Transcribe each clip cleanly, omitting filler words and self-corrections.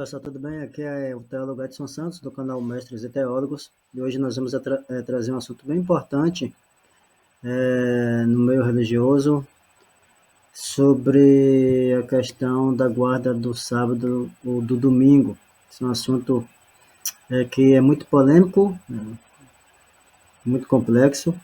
pessoal, tudo bem? Aqui é o teólogo Edson Santos, do canal Mestres e Teólogos, e hoje nós vamos trazer um assunto bem importante no meio religioso, sobre a questão da guarda do sábado ou do domingo. Esse é um assunto que é muito polêmico, muito complexo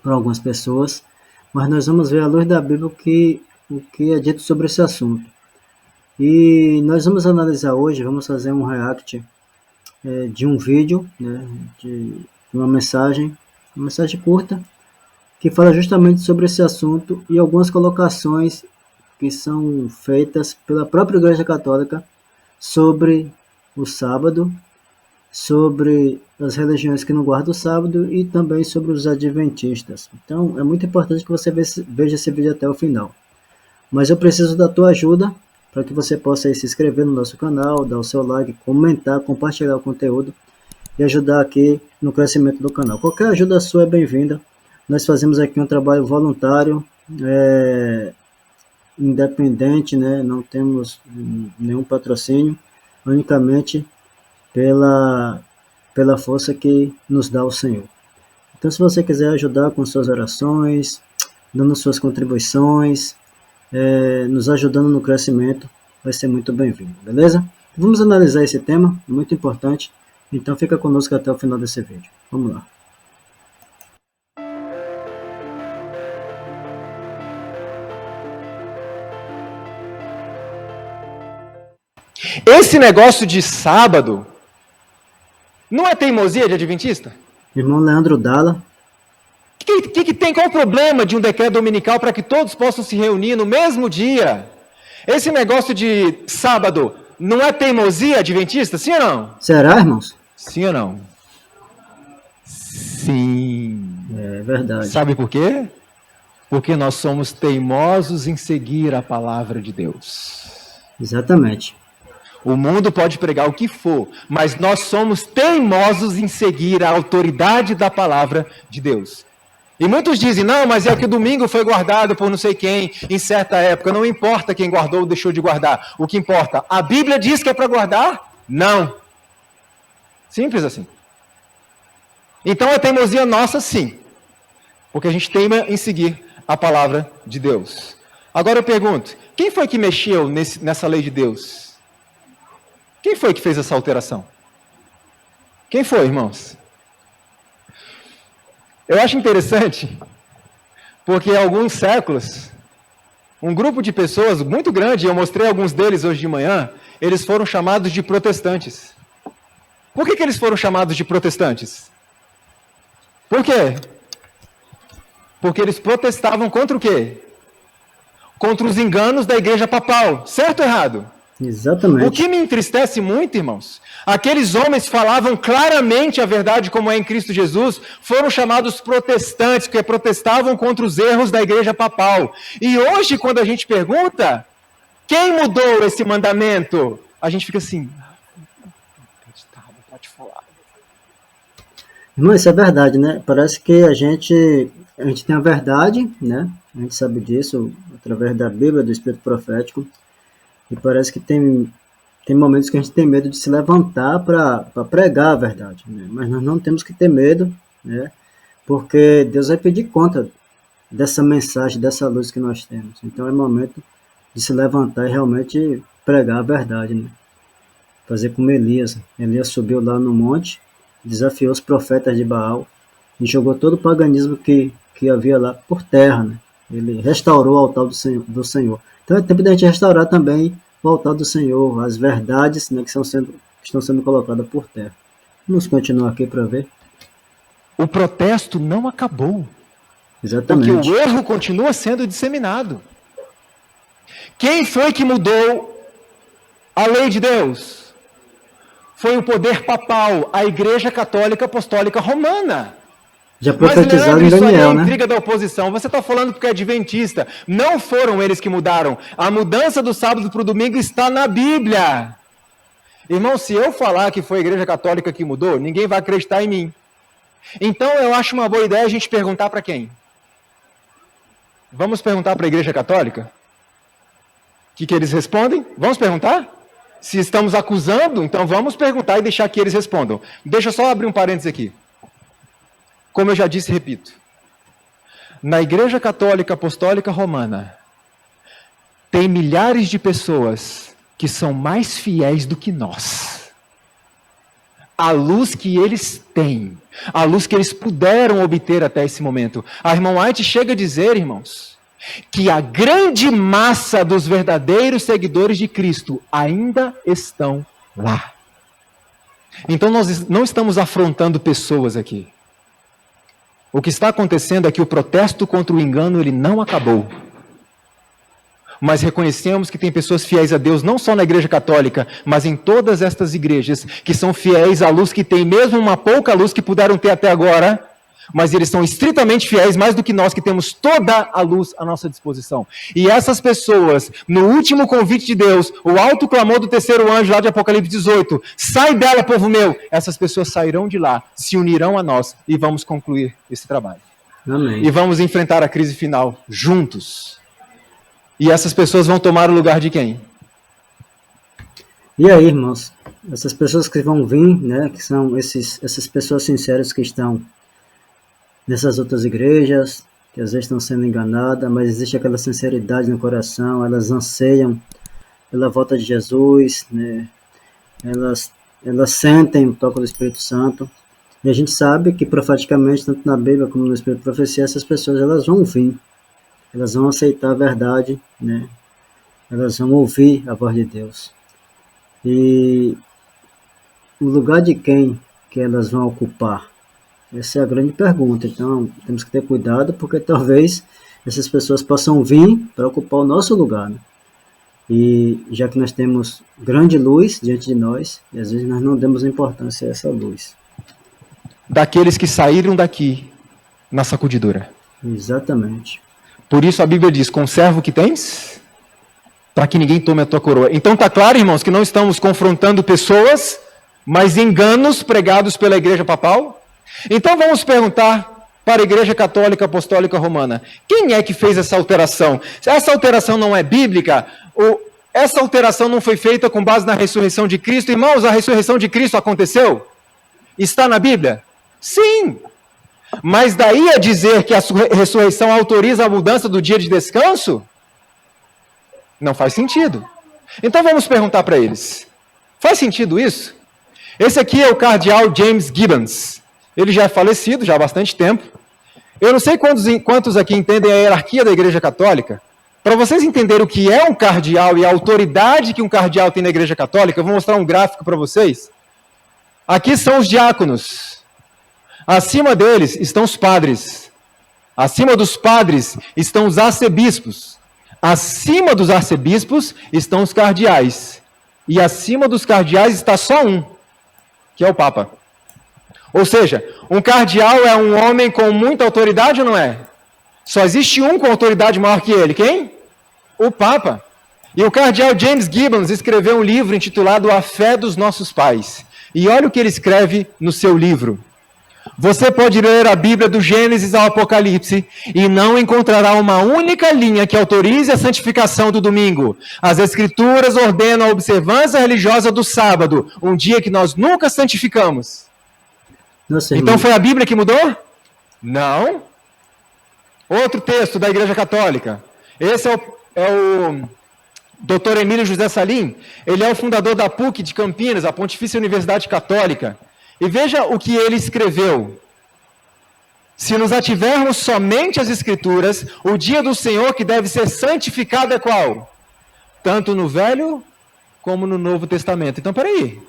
para algumas pessoas, mas nós vamos ver à luz da Bíblia o que é dito sobre esse assunto. E nós vamos analisar hoje, vamos fazer um react de um vídeo, de uma mensagem curta, que fala justamente sobre esse assunto e algumas colocações que são feitas pela própria Igreja Católica sobre o sábado, sobre as religiões que não guardam o sábado e também sobre os adventistas. Então, é muito importante que você veja esse vídeo até o final. Mas eu preciso da tua ajuda para que você possa se inscrever no nosso canal, dar o seu like, comentar, compartilhar o conteúdo e ajudar aqui no crescimento do canal. Qualquer ajuda sua é bem-vinda. Nós fazemos aqui um trabalho voluntário, independente, não temos nenhum patrocínio, unicamente pela força que nos dá o Senhor. Então, se você quiser ajudar com suas orações, dando suas contribuições, nos ajudando no crescimento, vai ser muito bem-vindo, beleza? Vamos analisar esse tema, muito importante, então fica conosco até o final desse vídeo. Vamos lá. Esse negócio de sábado não é teimosia de adventista? Irmão Leandro Dalla. O que tem? Qual o problema de um decreto dominical para que todos possam se reunir no mesmo dia? Esse negócio de sábado não é teimosia adventista, sim ou não? Será, irmãos? Sim ou não? Sim. É verdade. Sabe por quê? Porque nós somos teimosos em seguir a palavra de Deus. Exatamente. O mundo pode pregar o que for, mas nós somos teimosos em seguir a autoridade da palavra de Deus. E muitos dizem, não, mas é que o domingo foi guardado por não sei quem, em certa época. Não importa quem guardou ou deixou de guardar. O que importa, a Bíblia diz que é para guardar? Não. Simples assim. Então é teimosia nossa, sim. Porque a gente teima em seguir a palavra de Deus. Agora eu pergunto, quem foi que mexeu nessa lei de Deus? Quem foi que fez essa alteração? Quem foi, irmãos? Eu acho interessante, porque há alguns séculos, um grupo de pessoas muito grande, eu mostrei alguns deles hoje de manhã, eles foram chamados de protestantes. Por que eles foram chamados de protestantes? Por quê? Porque eles protestavam contra o quê? Contra os enganos da igreja papal, certo ou errado? Exatamente. O que me entristece muito, irmãos, aqueles homens falavam claramente a verdade como é em Cristo Jesus, foram chamados protestantes, porque protestavam contra os erros da igreja papal. E hoje, quando a gente pergunta, quem mudou esse mandamento? A gente fica assim, pode falar. Irmão, isso é verdade, né? Parece que a gente tem a verdade, né? A gente sabe disso através da Bíblia, do Espírito Profético. E parece que tem momentos que a gente tem medo de se levantar para pregar a verdade, né? Mas nós não temos que ter medo, né? Porque Deus vai pedir conta dessa mensagem, dessa luz que nós temos. Então é momento de se levantar e realmente pregar a verdade, né? Fazer como Elias. Elias subiu lá no monte, desafiou os profetas de Baal e jogou todo o paganismo que havia lá por terra, né? Ele restaurou o altar do Senhor. Então é tempo de a gente restaurar também o altar do Senhor, as verdades, né, que estão sendo colocadas por terra. Vamos continuar aqui para ver. O protesto não acabou. Exatamente. Porque o erro continua sendo disseminado. Quem foi que mudou a lei de Deus? Foi o poder papal, a Igreja Católica Apostólica Romana. Já profetizaram em Daniel, isso aí é né? intriga da oposição. Você está falando porque é adventista. Não foram eles que mudaram. A mudança do sábado para o domingo está na Bíblia. Irmão, se eu falar que foi a Igreja Católica que mudou, ninguém vai acreditar em mim. Então eu acho uma boa ideia a gente perguntar para quem? Vamos perguntar para a Igreja Católica? O que eles respondem? Vamos perguntar? Se estamos acusando, então vamos perguntar e deixar que eles respondam. Deixa eu só abrir um parênteses aqui. Como eu já disse e repito, na Igreja Católica Apostólica Romana, tem milhares de pessoas que são mais fiéis do que nós. A luz que eles têm, a luz que eles puderam obter até esse momento. A irmã White chega a dizer, irmãos, que a grande massa dos verdadeiros seguidores de Cristo ainda estão lá. Então nós não estamos afrontando pessoas aqui. O que está acontecendo é que o protesto contra o engano ele não acabou. Mas reconhecemos que tem pessoas fiéis a Deus, não só na Igreja Católica, mas em todas estas igrejas, que são fiéis à luz que tem, mesmo uma pouca luz que puderam ter até agora, mas eles são estritamente fiéis, mais do que nós, que temos toda a luz à nossa disposição. E essas pessoas, no último convite de Deus, o alto clamor do terceiro anjo, lá de Apocalipse 18, sai dela, povo meu, essas pessoas sairão de lá, se unirão a nós, e vamos concluir esse trabalho. Amém. E vamos enfrentar a crise final juntos. E essas pessoas vão tomar o lugar de quem? E aí, irmãos, essas pessoas que vão vir, né, que são essas pessoas sinceras que estão nessas outras igrejas, que às vezes estão sendo enganadas, mas existe aquela sinceridade no coração, elas anseiam pela volta de Jesus, né, elas sentem o toque do Espírito Santo, e a gente sabe que profeticamente, tanto na Bíblia como no Espírito de Profecia, essas pessoas elas vão vir. Elas vão aceitar a verdade, né? Elas vão ouvir a voz de Deus. E o lugar de quem que elas vão ocupar? Essa é a grande pergunta. Então, temos que ter cuidado, porque talvez essas pessoas possam vir para ocupar o nosso lugar, né? E já que nós temos grande luz diante de nós, e às vezes nós não damos importância a essa luz. Daqueles que saíram daqui na sacudidura. Exatamente. Por isso a Bíblia diz, conserva o que tens, para que ninguém tome a tua coroa. Então está claro, irmãos, que não estamos confrontando pessoas, mas enganos pregados pela Igreja Papal. Então vamos perguntar para a Igreja Católica Apostólica Romana, quem é que fez essa alteração? Se essa alteração não é bíblica, essa alteração não foi feita com base na ressurreição de Cristo. Irmãos, a ressurreição de Cristo aconteceu? Está na Bíblia? Sim! Mas daí a dizer que a ressurreição autoriza a mudança do dia de descanso? Não faz sentido. Então vamos perguntar para eles. Faz sentido isso? Esse aqui é o cardeal James Gibbons. Ele já é falecido, já há bastante tempo. Eu não sei quantos aqui entendem a hierarquia da Igreja Católica. Para vocês entenderem o que é um cardeal e a autoridade que um cardeal tem na Igreja Católica, eu vou mostrar um gráfico para vocês. Aqui são os diáconos. Acima deles estão os padres. Acima dos padres estão os arcebispos. Acima dos arcebispos estão os cardeais. E acima dos cardeais está só um, que é o Papa. Ou seja, um cardeal é um homem com muita autoridade ou não é? Só existe um com autoridade maior que ele. Quem? O Papa. E o cardeal James Gibbons escreveu um livro intitulado A Fé dos Nossos Pais. E olha o que ele escreve no seu livro. Você pode ler a Bíblia do Gênesis ao Apocalipse e não encontrará uma única linha que autorize a santificação do domingo. As Escrituras ordenam a observância religiosa do sábado, um dia que nós nunca santificamos. Nossa, então foi a Bíblia que mudou? Não. Outro texto da Igreja Católica. Esse é o Dr. Emílio José Salim. Ele é o fundador da PUC de Campinas, a Pontifícia Universidade Católica. E veja o que ele escreveu. Se nos ativermos somente às Escrituras, o dia do Senhor que deve ser santificado é qual? Tanto no Velho como no Novo Testamento. Então, peraí.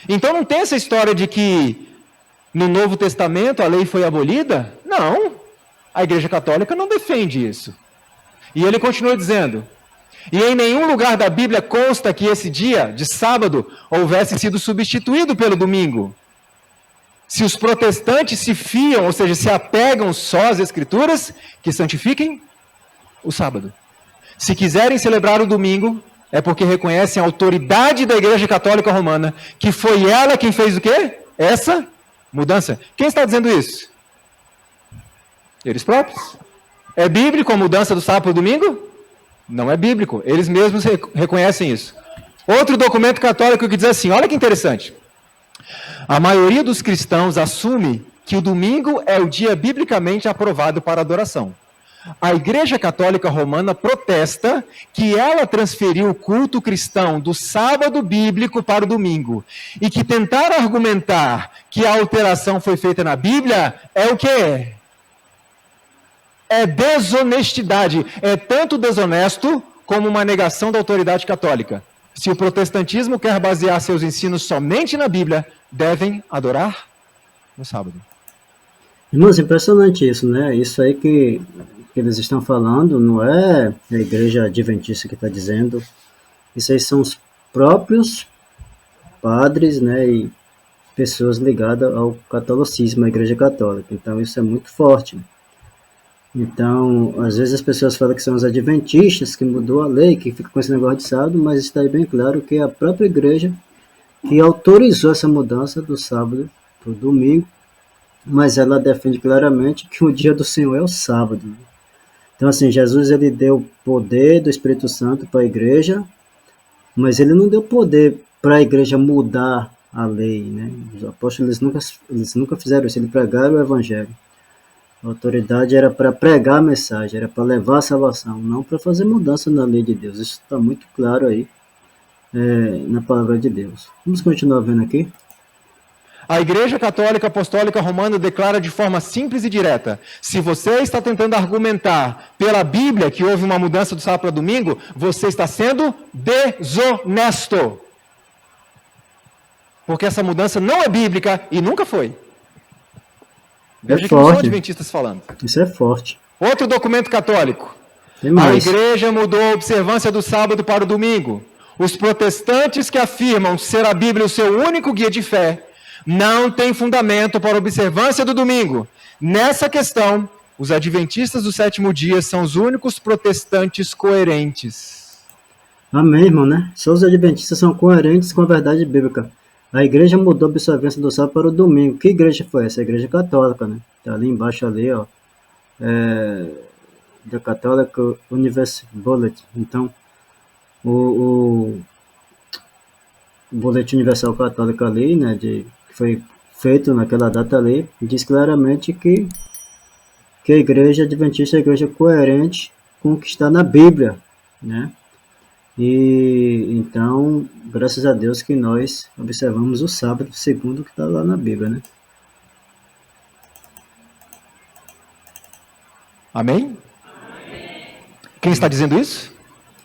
Então não tem essa história de que no Novo Testamento a lei foi abolida? Não. A Igreja Católica não defende isso. E ele continua dizendo... E em nenhum lugar da Bíblia consta que esse dia, de sábado, houvesse sido substituído pelo domingo. Se os protestantes se fiam, ou seja, se apegam só às Escrituras, que santifiquem o sábado. Se quiserem celebrar o domingo, é porque reconhecem a autoridade da Igreja Católica Romana, que foi ela quem fez o quê? Essa mudança. Quem está dizendo isso? Eles próprios. É bíblico a mudança do sábado para o domingo? Não é bíblico. Eles mesmos reconhecem isso. Outro documento católico que diz assim, olha que interessante. A maioria dos cristãos assume que o domingo é o dia biblicamente aprovado para adoração. A Igreja Católica Romana protesta que ela transferiu o culto cristão do sábado bíblico para o domingo e que tentar argumentar que a alteração foi feita na Bíblia é o quê? É desonestidade. É tanto desonesto como uma negação da autoridade católica. Se o protestantismo quer basear seus ensinos somente na Bíblia, devem adorar no sábado. Irmãos, impressionante isso, né? Isso aí que eles estão falando não é a Igreja Adventista que está dizendo. Isso aí são os próprios padres, né, e pessoas ligadas ao catolicismo, à Igreja Católica. Então isso é muito forte. Então, às vezes as pessoas falam que são os adventistas, que mudou a lei, que fica com esse negócio de sábado, mas está aí bem claro que é a própria igreja que autorizou essa mudança do sábado para o domingo, mas ela defende claramente que o dia do Senhor é o sábado. Então, assim, Jesus ele deu poder do Espírito Santo para a igreja, mas ele não deu poder para a igreja mudar a lei, né? Os apóstolos eles nunca fizeram isso, eles pregaram o evangelho. A autoridade era para pregar a mensagem, era para levar a salvação, não para fazer mudança na lei de Deus. Isso está muito claro aí na palavra de Deus. Vamos continuar vendo aqui. A Igreja Católica Apostólica Romana declara de forma simples e direta: se você está tentando argumentar pela Bíblia que houve uma mudança do sábado para domingo, você está sendo desonesto. Porque essa mudança não é bíblica e nunca foi. Veja que não são adventistas falando. Isso é forte. Outro documento católico. A igreja mudou a observância do sábado para o domingo. Os protestantes que afirmam ser a Bíblia o seu único guia de fé não têm fundamento para a observância do domingo. Nessa questão, os adventistas do sétimo dia são os únicos protestantes coerentes. Amém, irmão, né? Só os adventistas são coerentes com a verdade bíblica. A igreja mudou a observância do sábado para o domingo. Que igreja foi essa? A igreja católica, né? Tá ali embaixo, ali, ó. Da Catholic Universe Bulletin. Então, o Boletim Universal Católico ali, né? Que foi feito naquela data ali, diz claramente que a igreja adventista é a igreja coerente com o que está na Bíblia, né? E então, graças a Deus que nós observamos o sábado segundo o que está lá na Bíblia, né? Amém? Quem está dizendo isso?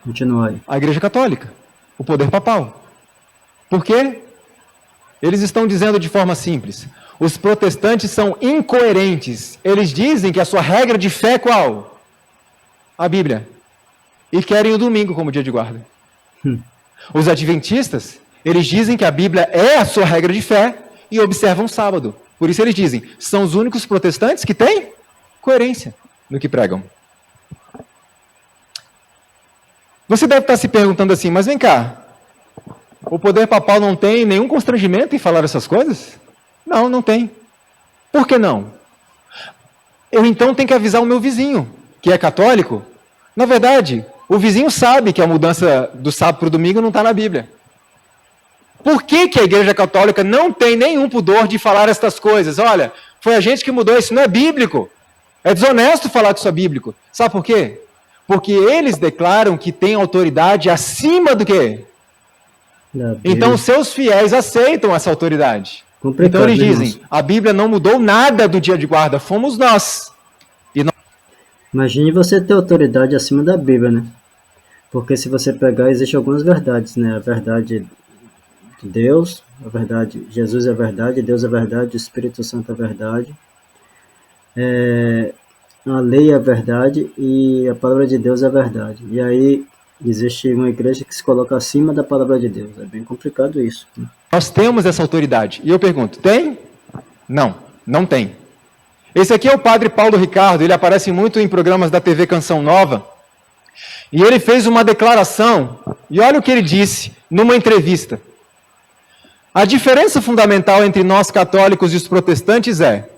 Continua aí. A Igreja Católica, o poder papal. Por quê? Eles estão dizendo de forma simples: os protestantes são incoerentes. Eles dizem que a sua regra de fé é qual? A Bíblia. E querem o domingo como dia de guarda. Os adventistas, eles dizem que a Bíblia é a sua regra de fé e observam o sábado. Por isso eles dizem, são os únicos protestantes que têm coerência no que pregam. Você deve estar se perguntando assim, mas vem cá, o poder papal não tem nenhum constrangimento em falar essas coisas? Não, não tem. Por que não? Eu então tenho que avisar o meu vizinho, que é católico. Na verdade, o vizinho sabe que a mudança do sábado para o domingo não está na Bíblia. Por que a Igreja Católica não tem nenhum pudor de falar estas coisas? Olha, foi a gente que mudou, isso não é bíblico. É desonesto falar que isso é bíblico. Sabe por quê? Porque eles declaram que tem autoridade acima do quê? Então os seus fiéis aceitam essa autoridade. Então eles dizem, a Bíblia não mudou nada do dia de guarda, fomos nós. Imagine você ter autoridade acima da Bíblia, né? Porque se você pegar, existem algumas verdades, né? A verdade de Deus, a verdade, Jesus é a verdade, Deus é a verdade, o Espírito Santo é a verdade. A lei é a verdade e a palavra de Deus é a verdade. E aí existe uma igreja que se coloca acima da palavra de Deus. É bem complicado isso, né? Nós temos essa autoridade. E eu pergunto, tem? Não, não tem. Esse aqui é o padre Paulo Ricardo, ele aparece muito em programas da TV Canção Nova, e ele fez uma declaração, e olha o que ele disse numa entrevista. A diferença fundamental entre nós católicos e os protestantes é,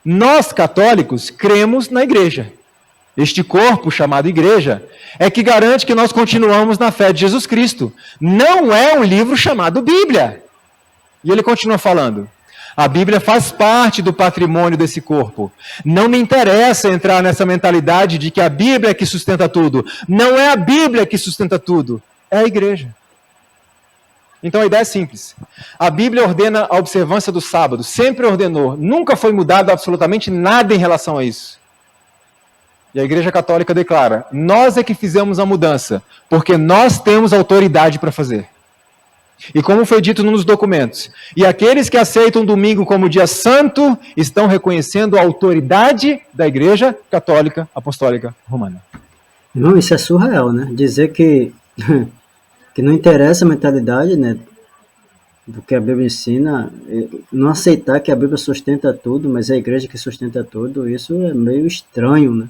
nós católicos cremos na igreja, este corpo chamado igreja, é que garante que nós continuamos na fé de Jesus Cristo. Não é um livro chamado Bíblia. E ele continua falando: a Bíblia faz parte do patrimônio desse corpo. Não me interessa entrar nessa mentalidade de que a Bíblia é que sustenta tudo. Não é a Bíblia que sustenta tudo, é a igreja. Então a ideia é simples. A Bíblia ordena a observância do sábado, sempre ordenou, nunca foi mudado absolutamente nada em relação a isso. E a Igreja Católica declara: nós é que fizemos a mudança, porque nós temos autoridade para fazer. E como foi dito nos documentos, e aqueles que aceitam o domingo como dia santo estão reconhecendo a autoridade da Igreja Católica Apostólica Romana. Não, isso é surreal, né? Dizer que não interessa a mentalidade, né, do que a Bíblia ensina, não aceitar que a Bíblia sustenta tudo, mas é a igreja que sustenta tudo, isso é meio estranho, né?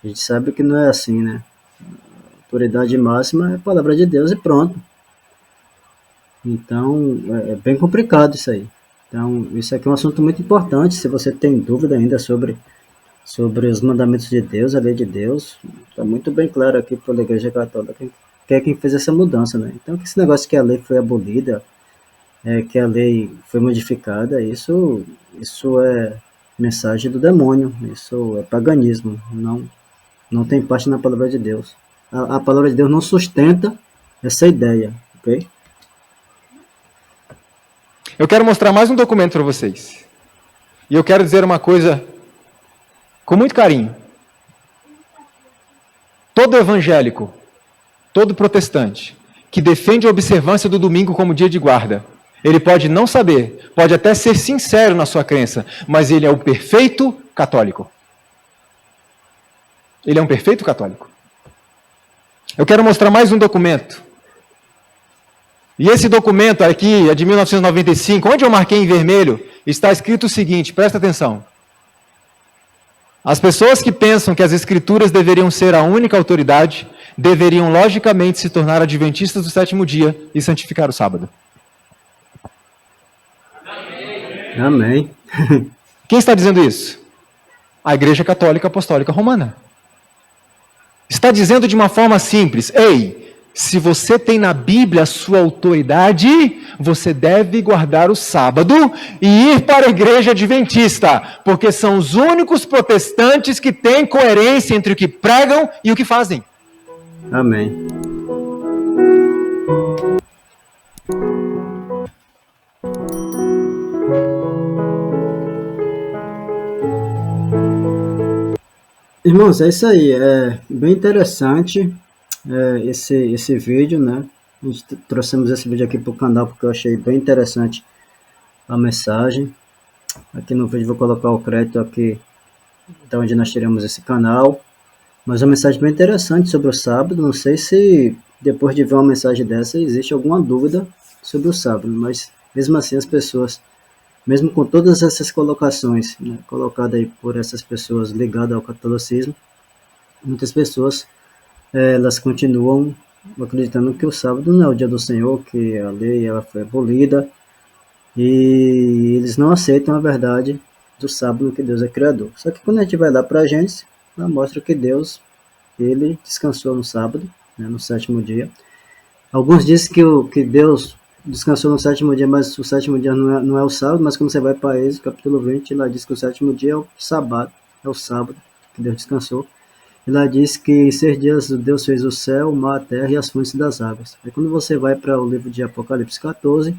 A gente sabe que não é assim, né? A autoridade máxima é a palavra de Deus e pronto. Então, é bem complicado isso aí. Então, isso aqui é um assunto muito importante. Se você tem dúvida ainda sobre os mandamentos de Deus, a lei de Deus, está muito bem claro aqui pela Igreja Católica que é quem fez essa mudança, né? Então, esse negócio que a lei foi abolida, que a lei foi modificada, isso é mensagem do demônio, isso é paganismo, não tem parte na palavra de Deus. A palavra de Deus não sustenta essa ideia, ok? Eu quero mostrar mais um documento para vocês. E eu quero dizer uma coisa com muito carinho. Todo evangélico, todo protestante, que defende a observância do domingo como dia de guarda, ele pode não saber, pode até ser sincero na sua crença, mas ele é o perfeito católico. Ele é um perfeito católico. Eu quero mostrar mais um documento. E esse documento aqui é de 1995, onde eu marquei em vermelho, está escrito o seguinte, presta atenção. As pessoas que pensam que as escrituras deveriam ser a única autoridade, deveriam logicamente se tornar adventistas do sétimo dia e santificar o sábado. Amém. Quem está dizendo isso? A Igreja Católica Apostólica Romana. Está dizendo de uma forma simples: ei, se você tem na Bíblia a sua autoridade, você deve guardar o sábado e ir para a igreja adventista, porque são os únicos protestantes que têm coerência entre o que pregam e o que fazem. Amém. Irmãos, é isso aí. É bem interessante esse vídeo, né? A gente trouxemos esse vídeo aqui para o canal porque eu achei bem interessante a mensagem. Aqui no vídeo vou colocar o crédito aqui de onde nós tiramos esse canal. Mas uma mensagem bem interessante sobre o sábado. Não sei se depois de ver uma mensagem dessa existe alguma dúvida sobre o sábado, mas mesmo assim as pessoas, mesmo com todas essas colocações, né, colocadas aí por essas pessoas ligadas ao catolicismo, muitas pessoas elas continuam acreditando que o sábado não é o dia do Senhor, que a lei ela foi abolida, e eles não aceitam a verdade do sábado, que Deus é criador. Só que quando a gente vai lá para a Gênesis, ela mostra que Deus ele descansou no sábado, né, no sétimo dia. Alguns dizem que Deus descansou no sétimo dia, mas o sétimo dia não é o sábado, mas quando você vai para Êxodo, capítulo 20, lá diz que o sétimo dia é o sábado, que Deus descansou. E lá diz que em 6 dias Deus fez o céu, o mar, a terra e as fontes das águas. Aí quando você vai para o livro de Apocalipse 14,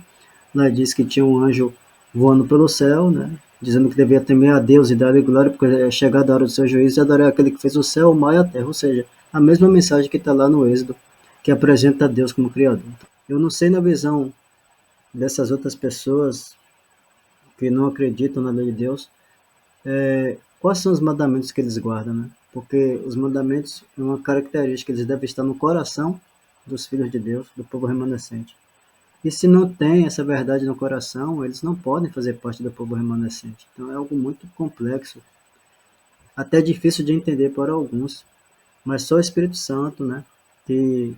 lá diz que tinha um anjo voando pelo céu, né, dizendo que devia temer a Deus e dar-lhe glória, porque é chegada a hora do seu juízo e adorar aquele que fez o céu, o mar e a terra. Ou seja, a mesma mensagem que está lá no Êxodo, que apresenta a Deus como Criador. Eu não sei na visão dessas outras pessoas que não acreditam na lei de Deus, quais são os mandamentos que eles guardam, né? Porque os mandamentos é uma característica, eles devem estar no coração dos filhos de Deus, do povo remanescente. E se não tem essa verdade no coração, eles não podem fazer parte do povo remanescente. Então é algo muito complexo, até difícil de entender para alguns, mas só o Espírito Santo, né, que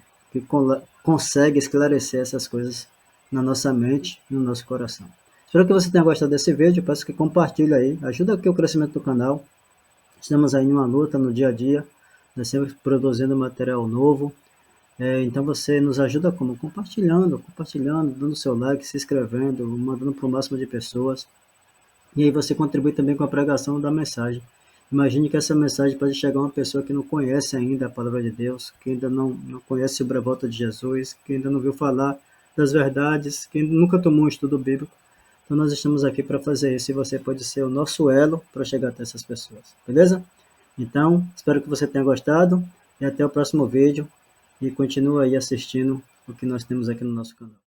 consegue esclarecer essas coisas na nossa mente e no nosso coração. Espero que você tenha gostado desse vídeo, peço que compartilhe aí, ajuda aqui o crescimento do canal. Estamos aí numa luta no dia a dia, nós sempre produzindo material novo. Então você nos ajuda como? Compartilhando, dando seu like, se inscrevendo, mandando para o máximo de pessoas. E aí você contribui também com a pregação da mensagem. Imagine que essa mensagem pode chegar a uma pessoa que não conhece ainda a palavra de Deus, que ainda não conhece sobre a volta de Jesus, que ainda não viu falar das verdades, que nunca tomou um estudo bíblico. Então nós estamos aqui para fazer isso e você pode ser o nosso elo para chegar até essas pessoas, beleza? Então, espero que você tenha gostado e até o próximo vídeo e continue aí assistindo o que nós temos aqui no nosso canal.